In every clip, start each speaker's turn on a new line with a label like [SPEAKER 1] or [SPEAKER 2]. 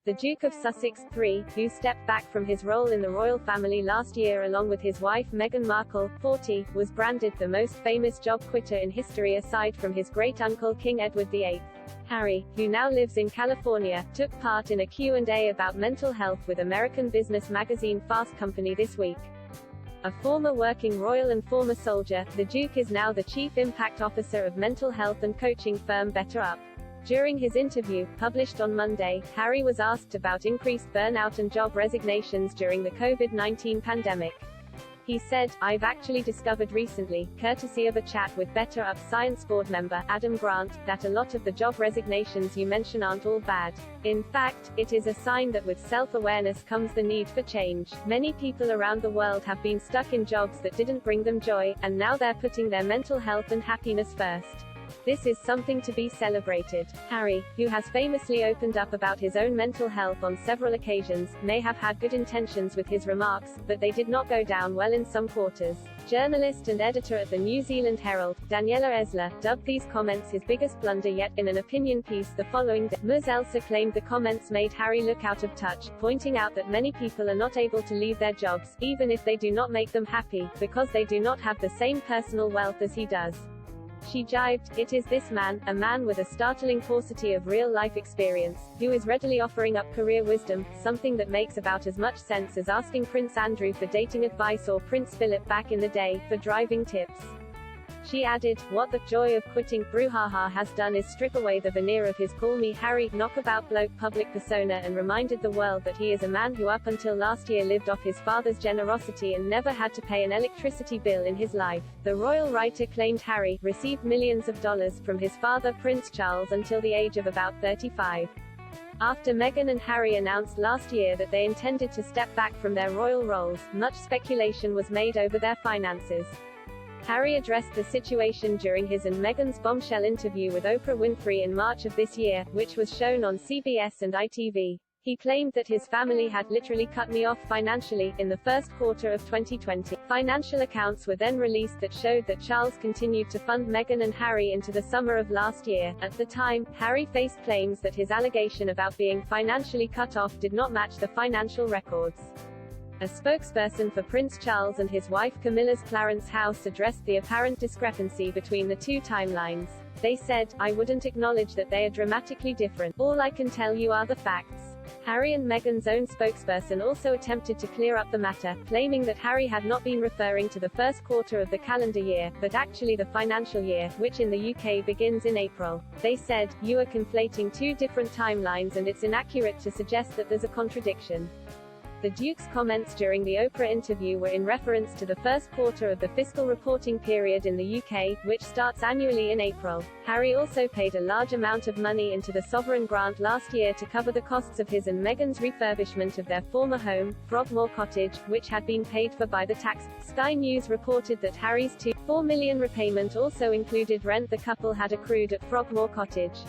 [SPEAKER 1] The Duke of Sussex, 3, who stepped back from his role in the royal family last year along with his wife Meghan Markle, 40, was branded the most famous job quitter in history aside from his great-uncle King Edward VIII. Harry, who now lives in California, took part in a Q&A about mental health with American business magazine Fast Company this week. A former working royal and former soldier, the Duke is now the Chief Impact Officer of mental health and coaching firm Better Up. During his interview, published on Monday, Harry was asked about increased burnout and job resignations during the COVID-19 pandemic. He said, "I've actually discovered recently, courtesy of a chat with Better Up Science board member Adam Grant, that a lot of the job resignations you mention aren't all bad. In fact, it is a sign that with self-awareness comes the need for change. Many people around the world have been stuck in jobs that didn't bring them joy, and now they're putting their mental health and happiness first. This is something to be celebrated." Harry, who has famously opened up about his own mental health on several occasions, may have had good intentions with his remarks, but they did not go down well in some quarters. Journalist and editor at the New Zealand Herald, Daniela Elser, dubbed these comments his biggest blunder yet. In an opinion piece the following day, Ms. Elser claimed the comments made Harry look out of touch, pointing out that many people are not able to leave their jobs, even if they do not make them happy, because they do not have the same personal wealth as he does. She jibed, "It is this man, a man with a startling paucity of real-life experience, who is readily offering up career wisdom, something that makes about as much sense as asking Prince Andrew for dating advice or Prince Philip back in the day, for driving tips." She added, "What the joy of quitting brouhaha has done is strip away the veneer of his call me Harry, knockabout bloke public persona and reminded the world that he is a man who up until last year lived off his father's generosity and never had to pay an electricity bill in his life." The royal writer claimed Harry received millions of dollars from his father Prince Charles until the age of about 35. After Meghan and Harry announced last year that they intended to step back from their royal roles, much speculation was made over their finances. Harry addressed the situation during his and Meghan's bombshell interview with Oprah Winfrey in March of this year, which was shown on CBS and ITV. He claimed that his family had literally cut me off financially in the first quarter of 2020. Financial accounts were then released that showed that Charles continued to fund Meghan and Harry into the summer of last year. At the time, Harry faced claims that his allegation about being financially cut off did not match the financial records. A spokesperson for Prince Charles and his wife Camilla's Clarence House addressed the apparent discrepancy between the two timelines. They said, "I wouldn't acknowledge that they are dramatically different. All I can tell you are the facts." Harry and Meghan's own spokesperson also attempted to clear up the matter, claiming that Harry had not been referring to the first quarter of the calendar year, but actually the financial year, which in the UK begins in April. They said, "You are conflating two different timelines and it's inaccurate to suggest that there's a contradiction." The Duke's comments during the Oprah interview were in reference to the first quarter of the fiscal reporting period in the UK, which starts annually in April. Harry also paid a large amount of money into the sovereign grant last year to cover the costs of his and Meghan's refurbishment of their former home, Frogmore Cottage, which had been paid for by the tax. Sky News reported that Harry's $2.4 million repayment also included rent the couple had accrued at Frogmore Cottage.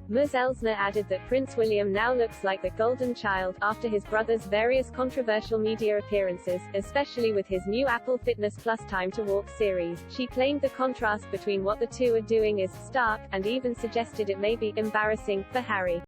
[SPEAKER 1] Ms. Elser added that Prince William now looks like the golden child, after his brother's various controversial media appearances, especially with his new Apple Fitness Plus Time to Walk series. She claimed the contrast between what the two are doing is stark, and even suggested it may be embarrassing for Harry.